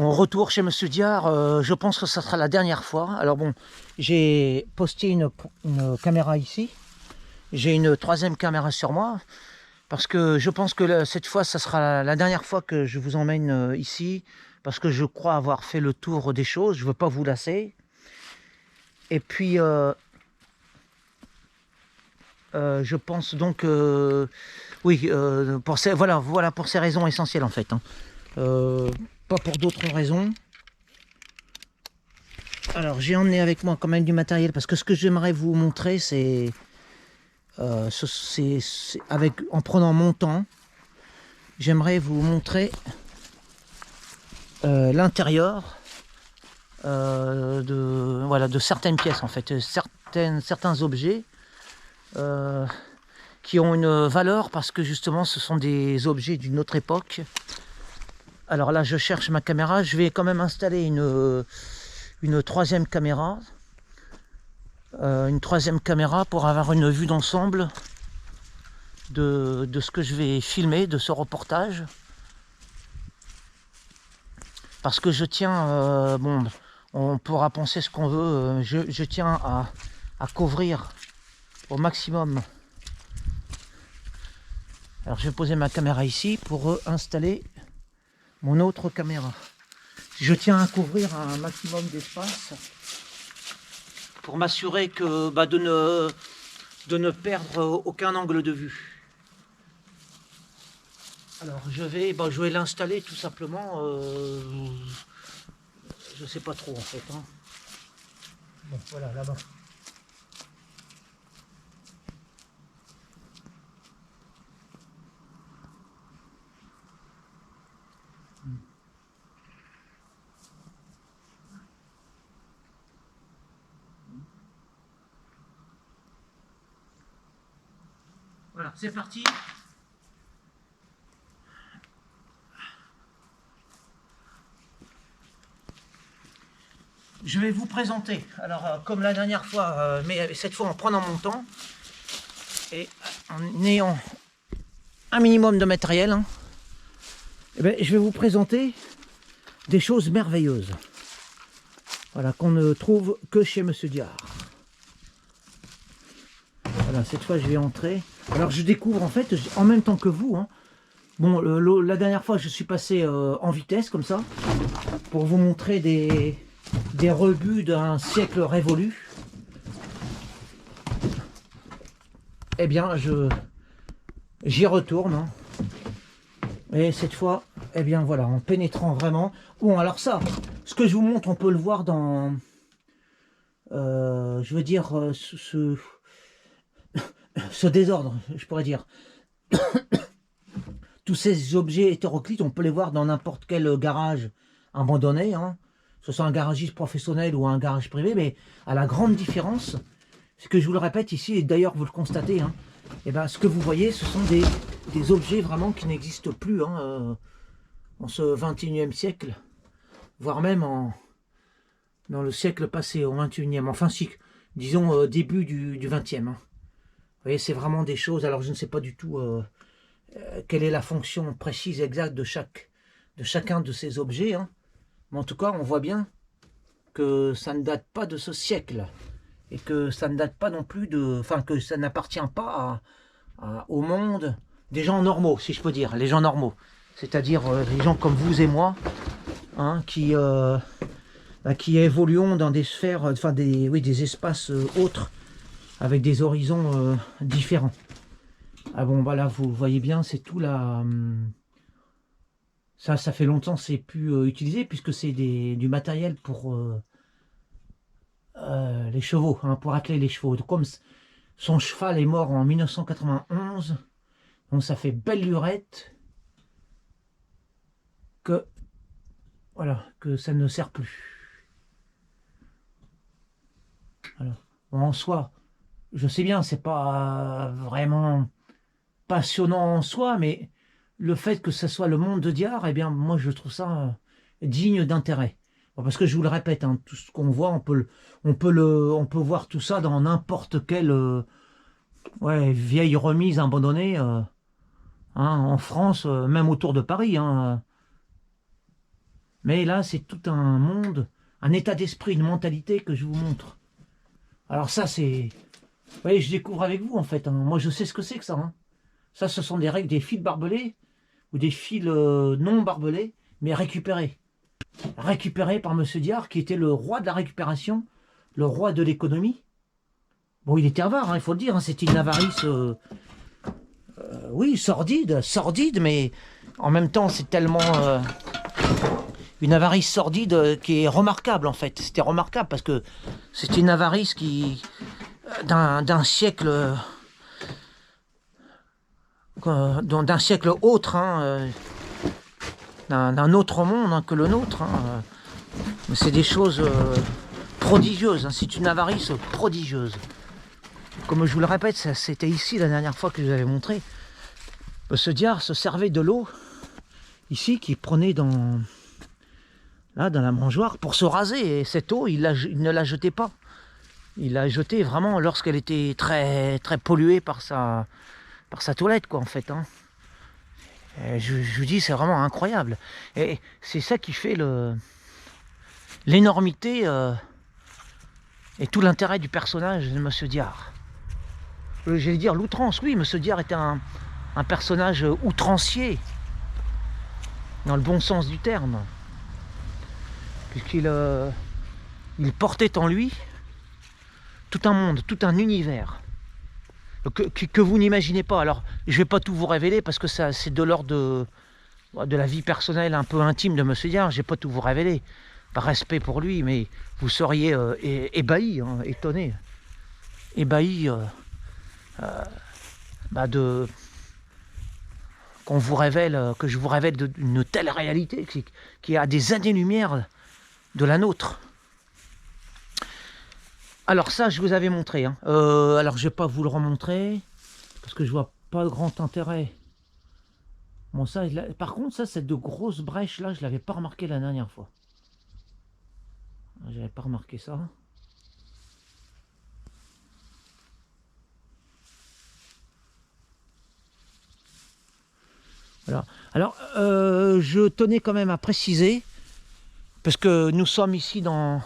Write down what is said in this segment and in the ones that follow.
Mon retour chez Monsieur Diard, je pense que ça sera la dernière fois. Alors bon, j'ai posté une caméra ici. J'ai une troisième caméra sur moi. Parce que je pense que cette fois, ça sera la dernière fois que je vous emmène ici. Parce que je crois avoir fait le tour des choses. Je ne veux pas vous lasser. Et puis, je pense donc... oui, voilà pour ces raisons essentielles en fait. Hein. Pas pour d'autres raisons. Alors j'ai emmené avec moi quand même du matériel parce que ce que j'aimerais vous montrer c'est en prenant mon temps, j'aimerais vous montrer l'intérieur de certaines pièces en fait, certains objets qui ont une valeur parce que justement ce sont des objets d'une autre époque. Alors là je cherche ma caméra, je vais quand même installer une troisième caméra. Pour avoir une vue d'ensemble de ce que je vais filmer, de ce reportage. Parce que je tiens, bon, on pourra penser ce qu'on veut, je tiens à couvrir au maximum. Alors je vais poser ma caméra ici pour installer mon autre caméra. Je tiens à couvrir un maximum d'espace pour m'assurer que de ne perdre aucun angle de vue. Alors je vais l'installer tout simplement, je sais pas trop en fait. Hein. Bon voilà là-bas. Voilà, c'est parti. Je vais vous présenter, alors comme la dernière fois, mais cette fois en prenant mon temps et en ayant un minimum de matériel, hein, eh bien, je vais vous présenter des choses merveilleuses. Voilà, qu'on ne trouve que chez Monsieur Diard. Voilà, cette fois je vais entrer. Alors je découvre en fait, en même temps que vous, hein, bon, la dernière fois je suis passé en vitesse comme ça, pour vous montrer des rebuts d'un siècle révolu. Eh bien j'y retourne. Hein. Et cette fois, eh bien voilà, en pénétrant vraiment. Bon alors ça, ce que je vous montre, on peut le voir dans... je veux dire, ce désordre, je pourrais dire. Tous ces objets hétéroclites, on peut les voir dans n'importe quel garage abandonné, hein, que ce soit un garagiste professionnel ou un garage privé, mais à la grande différence, c'est que je vous le répète ici, et d'ailleurs vous le constatez, hein, et ben, ce que vous voyez, ce sont des objets vraiment qui n'existent plus hein, en ce 21e siècle, voire même dans le siècle passé, au 21e, enfin si, disons début du 20e. Hein. Vous voyez, c'est vraiment des choses, alors je ne sais pas du tout quelle est la fonction précise exacte de chacun de ces objets, hein. Mais en tout cas, on voit bien que ça ne date pas de ce siècle, et que ça ne date pas non plus enfin que ça n'appartient pas au monde des gens normaux, si je peux dire, les gens normaux, c'est-à-dire les gens comme vous et moi, hein, qui évoluons dans des sphères, enfin des espaces autres, avec des horizons différents. Ah bon, bah là, vous voyez bien, c'est tout là. Ça fait longtemps que c'est plus utilisé, puisque c'est du matériel pour les chevaux, hein, pour atteler les chevaux. Donc, comme son cheval est mort en 1991, donc ça fait belle lurette que, voilà, que ça ne sert plus. Voilà. Bon, en soi, je sais bien, c'est pas vraiment passionnant en soi, mais le fait que ce soit le monde de Diard, eh bien, moi, je trouve ça digne d'intérêt. Bon, parce que je vous le répète, hein, tout ce qu'on voit, on peut voir tout ça dans n'importe quelle vieille remise abandonnée, hein, en France, même autour de Paris. Hein. Mais là, c'est tout un monde, un état d'esprit, une mentalité que je vous montre. Alors ça, c'est... Vous voyez, je découvre avec vous, en fait. Hein. Moi, je sais ce que c'est que ça. Hein. Ça, ce sont des règles, des fils barbelés, ou des fils non barbelés, mais récupérés. Récupérés par Monsieur Diard, qui était le roi de la récupération, le roi de l'économie. Bon, il était avare, hein, il faut le dire. Hein. C'était une avarice, oui, sordide, mais en même temps, c'est tellement... une avarice sordide qui est remarquable en fait. C'était remarquable parce que c'était une avarice qui d'un siècle autre, hein, d'un autre monde hein, que le nôtre. Hein. C'est des choses prodigieuses. Hein. C'est une avarice prodigieuse. Comme je vous le répète, c'était ici la dernière fois que je vous avais montré. Ce diable se servait de l'eau ici qu'il prenait dans la mangeoire pour se raser. Et cette eau, il ne la jetait pas. Il l'a jetée vraiment lorsqu'elle était très, très polluée par sa toilette, quoi, en fait. Hein. Je vous dis, c'est vraiment incroyable. Et c'est ça qui fait l'énormité et tout l'intérêt du personnage de Monsieur Diard. J'allais dire l'outrance, oui, Monsieur Diard était un personnage outrancier, dans le bon sens du terme. Puisqu'il il portait en lui tout un monde, tout un univers que vous n'imaginez pas. Alors, je ne vais pas tout vous révéler parce que c'est de l'ordre de la vie personnelle un peu intime de Monsieur Diard. Je ne vais pas tout vous révéler, par respect pour lui, mais vous seriez ébahi, hein, étonné, ébahi qu'on vous révèle, que je vous révèle une telle réalité qui est à des années-lumière de la nôtre. Alors ça, je vous avais montré. Hein. Alors je vais pas vous le remontrer parce que je vois pas de grand intérêt. Bon ça, par contre, ça c'est de grosses brèches là, je l'avais pas remarqué la dernière fois. J'avais pas remarqué ça. Voilà. Alors, je tenais quand même à préciser, parce que nous sommes ici dans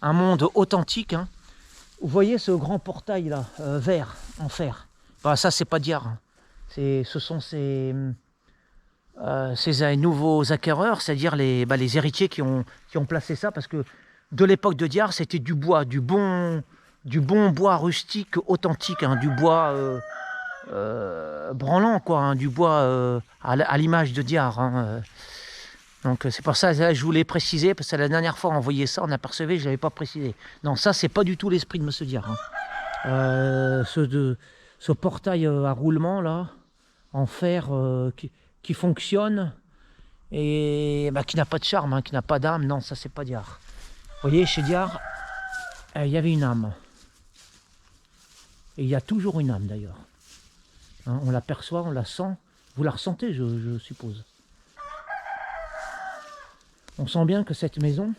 un monde authentique. Hein. Vous voyez ce grand portail là, vert, en fer. Bah, ça, c'est pas Diard. Hein. Ce sont ces nouveaux acquéreurs, c'est-à-dire les héritiers qui ont placé ça, parce que de l'époque de Diard, c'était du bois, du bon bois rustique, authentique, hein, du bois branlant, quoi, hein, du bois à l'image de Diard. Hein, donc c'est pour ça que je voulais préciser, parce que la dernière fois on voyait ça, on apercevait, je n'avais pas précisé. Non, ça c'est pas du tout l'esprit de Monsieur Diard. Hein. Ce portail à roulement là, en fer qui fonctionne et qui n'a pas de charme, hein, qui n'a pas d'âme, non, ça c'est pas Diard. Vous voyez, chez Diard, il y avait une âme. Et il y a toujours une âme d'ailleurs. Hein, on l'aperçoit, on la sent. Vous la ressentez, je suppose. On sent bien que cette maison,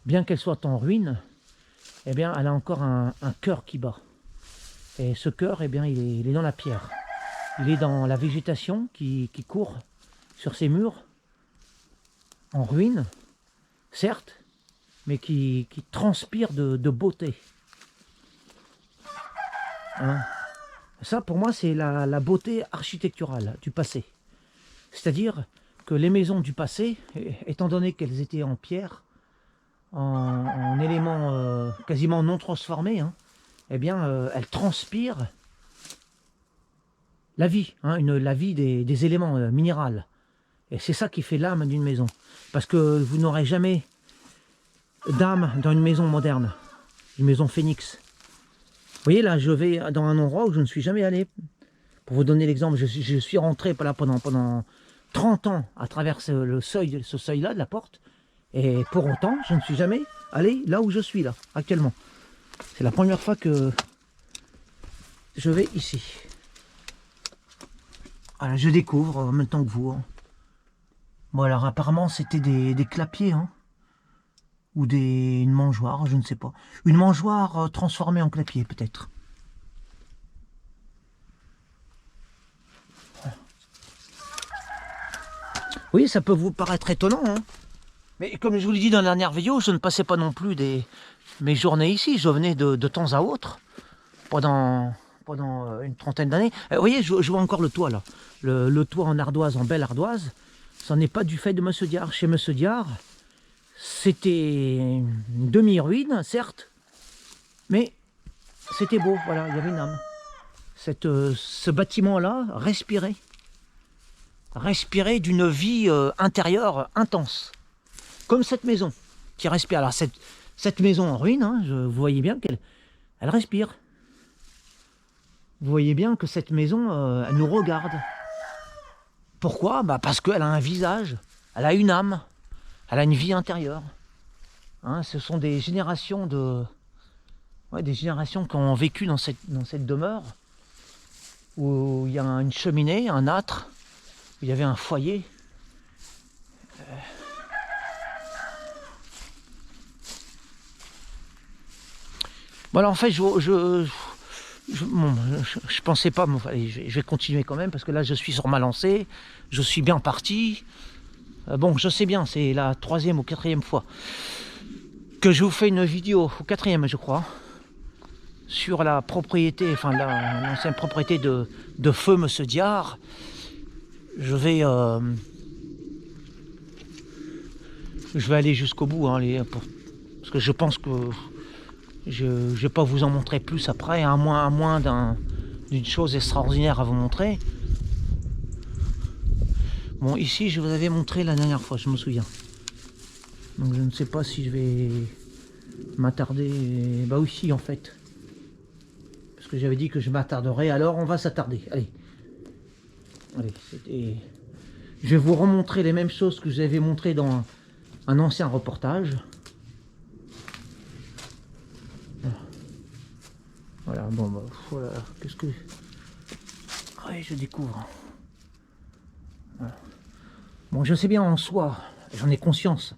bien qu'elle soit en ruine, eh bien, elle a encore un cœur qui bat. Et ce cœur, eh bien, il est dans la pierre. Il est dans la végétation qui court sur ces murs, en ruine, certes, mais qui transpire de beauté. Hein? Ça, pour moi, c'est la beauté architecturale du passé. C'est-à-dire que les maisons du passé, étant donné qu'elles étaient en pierre, en éléments quasiment non transformés, hein, eh bien, elles transpirent la vie, hein, la vie des éléments minéraux. Et c'est ça qui fait l'âme d'une maison. Parce que vous n'aurez jamais d'âme dans une maison moderne, une maison phénix. Vous voyez, là, je vais dans un endroit où je ne suis jamais allé. Pour vous donner l'exemple, je suis rentré là, pendant 30 ans à travers ce seuil-là de la porte. Et pour autant, je ne suis jamais allé là où je suis, là, actuellement. C'est la première fois que je vais ici. Voilà, je découvre en même temps que vous. Hein. Bon, alors apparemment, c'était des clapiers, hein. Ou une mangeoire, je ne sais pas. Une mangeoire transformée en clapier, peut-être. Oui, ça peut vous paraître étonnant, hein. Mais comme je vous l'ai dit dans la dernière vidéo, je ne passais pas non plus mes journées ici. Je venais de temps à autre pendant une trentaine d'années. Vous voyez, je vois encore le toit là. Le toit en ardoise, en belle ardoise. Ça n'est pas du fait de Monsieur Diard. Chez Monsieur Diard, c'était une demi-ruine, certes, mais c'était beau. Voilà, il y avait une âme. Ce bâtiment-là respirait d'une vie intérieure intense. Comme cette maison qui respire. Alors cette maison en ruine, hein, vous voyez bien qu'elle respire. Vous voyez bien que cette maison, elle nous regarde. Pourquoi? Parce qu'elle a un visage, elle a une âme, elle a une vie intérieure. Hein, ce sont des générations des générations qui ont vécu dans cette demeure où il y a une cheminée, un âtre, où il y avait un foyer. Voilà, en fait, je pensais pas, mais allez, je vais continuer quand même, parce que là, je suis sur ma lancée, je suis bien parti. Bon, je sais bien, c'est la 3e ou 4e fois que je vous fais une vidéo, ou 4e, je crois, sur la propriété, enfin, l'ancienne propriété de feu Monsieur Diard. Je vais aller jusqu'au bout, hein, parce que je pense que je ne vais pas vous en montrer plus après, à moins d'une chose extraordinaire à vous montrer. Bon, ici, je vous avais montré la dernière fois, je me souviens. Donc, je ne sais pas si je vais m'attarder. Bah, aussi, en fait. Parce que j'avais dit que je m'attarderais, alors on va s'attarder. Allez. Allez, je vais vous remontrer les mêmes choses que je vous avais montré dans un ancien reportage. Voilà, bon, voilà, qu'est-ce que... Ouais, je découvre. Voilà. Bon, je sais bien en soi, j'en ai conscience,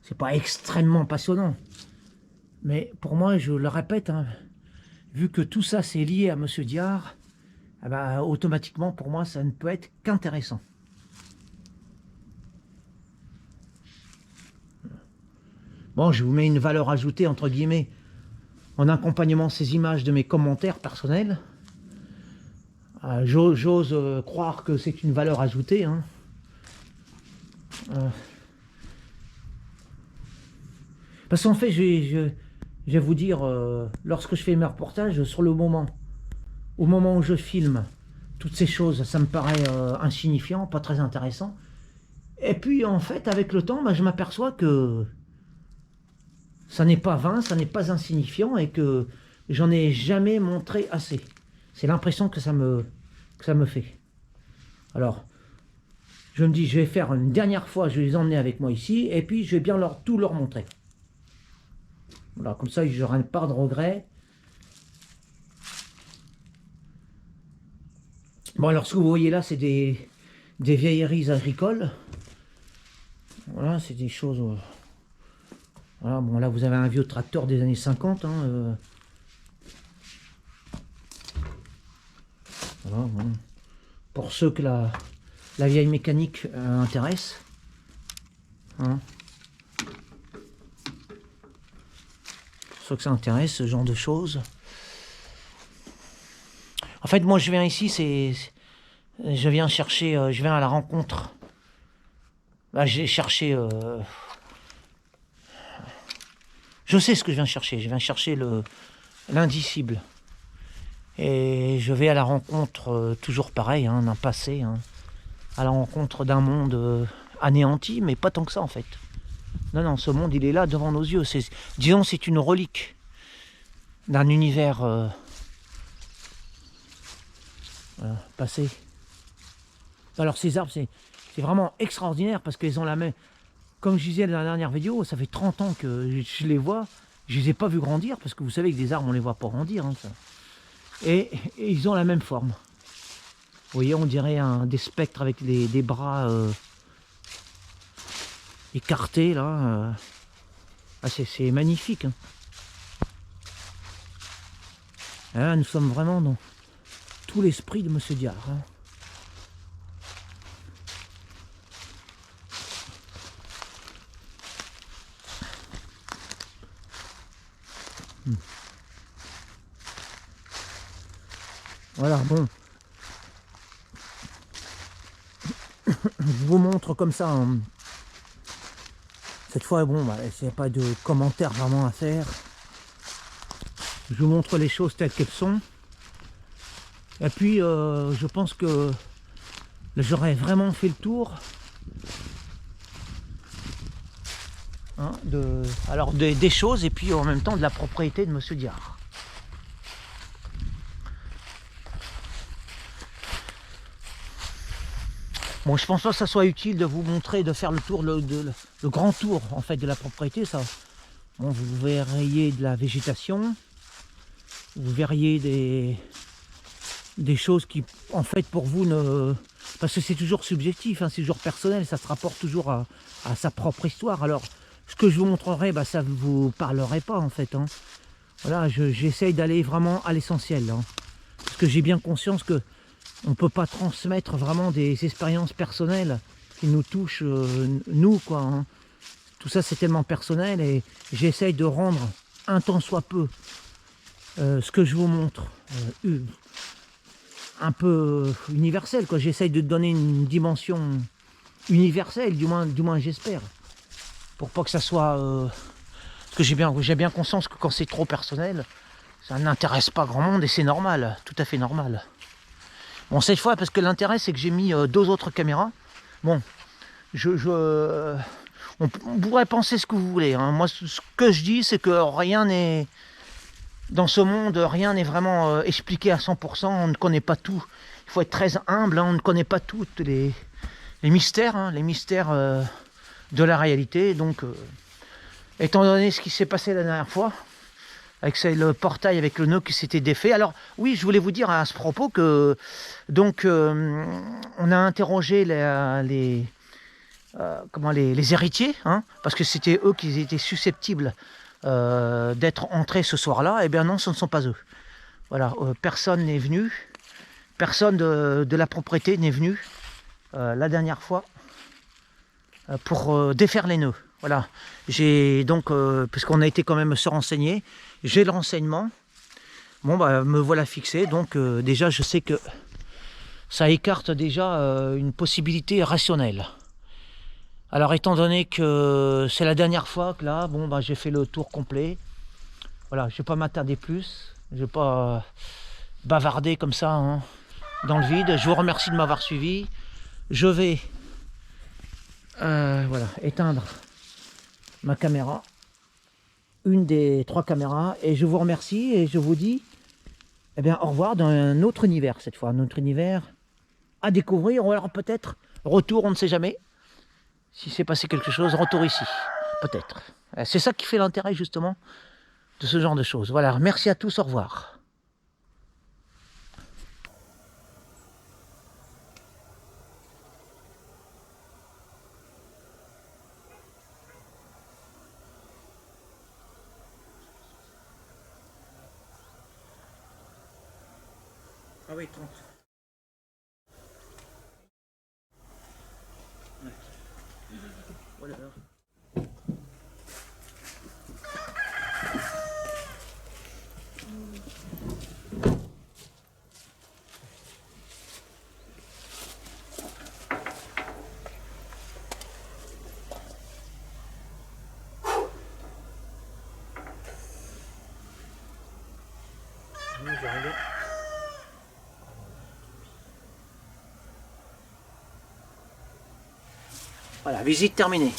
c'est pas extrêmement passionnant. Mais pour moi, je le répète, hein, vu que tout ça c'est lié à Monsieur Diard, automatiquement pour moi ça ne peut être qu'intéressant. Bon, je vous mets une valeur ajoutée entre guillemets en accompagnement ces images de mes commentaires personnels. J'ose croire que c'est une valeur ajoutée. Hein. Parce qu'en fait, je vais vous dire, lorsque je fais mes reportages, sur le moment, au moment où je filme, toutes ces choses, ça me paraît insignifiant, pas très intéressant. Et puis, en fait, avec le temps, je m'aperçois que ça n'est pas vain, ça n'est pas insignifiant et que j'en ai jamais montré assez. C'est l'impression que ça me fait. Alors, je me dis, je vais faire une dernière fois, je vais les emmener avec moi ici, et puis je vais bien tout leur montrer. Voilà, comme ça, je n'aurai pas de regrets. Bon, alors, ce que vous voyez là, c'est des vieilleries agricoles. Voilà, c'est des choses... Voilà, bon, là, vous avez un vieux tracteur des années 50. Hein, voilà, bon. Pour ceux que la vieille mécanique intéresse. Hein. Pour ceux que ça intéresse, ce genre de choses. En fait, moi, je viens ici, je viens chercher, je viens à la rencontre. Là, j'ai cherché... je sais ce que je viens chercher. Je viens chercher l'indicible. Et je vais à la rencontre, toujours pareil, hein, d'un passé, hein, à la rencontre d'un monde anéanti, mais pas tant que ça en fait. Non, non, ce monde il est là devant nos yeux. Disons c'est une relique d'un univers passé. Alors ces arbres c'est vraiment extraordinaire parce qu'ils ont la même... Comme je disais dans la dernière vidéo, ça fait 30 ans que je les vois, je les ai pas vus grandir parce que vous savez que des arbres on les voit pas grandir. Hein, ça. Et ils ont la même forme. Vous voyez, on dirait des spectres avec des bras écartés là. Ah, c'est magnifique. Hein. Là, nous sommes vraiment dans tout l'esprit de Monsieur Diard. Hein. Voilà, bon. Je vous montre comme ça. Hein. Cette fois, bon, bah, il n'y a pas de commentaires vraiment à faire. Je vous montre les choses telles qu'elles sont. Et puis, je pense que j'aurais vraiment fait le tour. Hein, alors des choses et puis en même temps de la propriété de Monsieur Diard. Bon, je pense pas que ça soit utile de vous montrer, de faire le tour, le grand tour en fait de la propriété. Ça, bon, vous verriez de la végétation, vous verriez des choses qui, en fait, pour vous ne, parce que c'est toujours subjectif, hein, c'est toujours personnel, ça se rapporte toujours à sa propre histoire. Alors, ce que je vous montrerai, bah, ça ne vous parlerait pas en fait. Hein. Voilà, j'essaye d'aller vraiment à l'essentiel, hein, parce que j'ai bien conscience que on ne peut pas transmettre vraiment des expériences personnelles qui nous touchent, nous, quoi. Hein. Tout ça, c'est tellement personnel et j'essaye de rendre un tant soit peu ce que je vous montre un peu universel, quoi. J'essaye de donner une dimension universelle, du moins j'espère, pour pas que ça soit... parce que j'ai bien conscience que quand c'est trop personnel, ça n'intéresse pas grand monde et c'est normal, tout à fait normal. Bon, cette fois, parce que l'intérêt, c'est que j'ai mis 2 autres caméras. Bon, on pourrait penser ce que vous voulez. Hein. Moi, ce que je dis, c'est que rien n'est... Dans ce monde, rien n'est vraiment expliqué à 100%. On ne connaît pas tout. Il faut être très humble. Hein. On ne connaît pas tous les mystères, hein, les mystères de la réalité. Donc, étant donné ce qui s'est passé la dernière fois, avec le portail avec le nœud qui s'était défait. Alors oui, je voulais vous dire à ce propos que donc on a interrogé les héritiers, hein, parce que c'était eux qui étaient susceptibles d'être entrés ce soir-là. Eh bien non, ce ne sont pas eux. Voilà, personne n'est venu, personne de la propriété n'est venu la dernière fois pour défaire les nœuds. Voilà, j'ai donc, puisqu'on a été quand même se renseigner, j'ai le renseignement. Bon, bah, me voilà fixé, donc déjà je sais que ça écarte déjà une possibilité rationnelle. Alors étant donné que c'est la dernière fois que là, bon, bah, j'ai fait le tour complet. Voilà, je ne vais pas m'attarder plus, je ne vais pas bavarder comme ça hein, dans le vide. Je vous remercie de m'avoir suivi. Je vais voilà, éteindre ma caméra, une des 3 caméras, et je vous remercie et je vous dis eh bien, au revoir dans un autre univers cette fois, un autre univers à découvrir, ou alors peut-être retour, on ne sait jamais, si s'est passé quelque chose, retour ici, peut-être. C'est ça qui fait l'intérêt justement de ce genre de choses. Voilà, merci à tous, au revoir. Ah oui, 30. Ouais. Voilà. Voilà, visite terminée.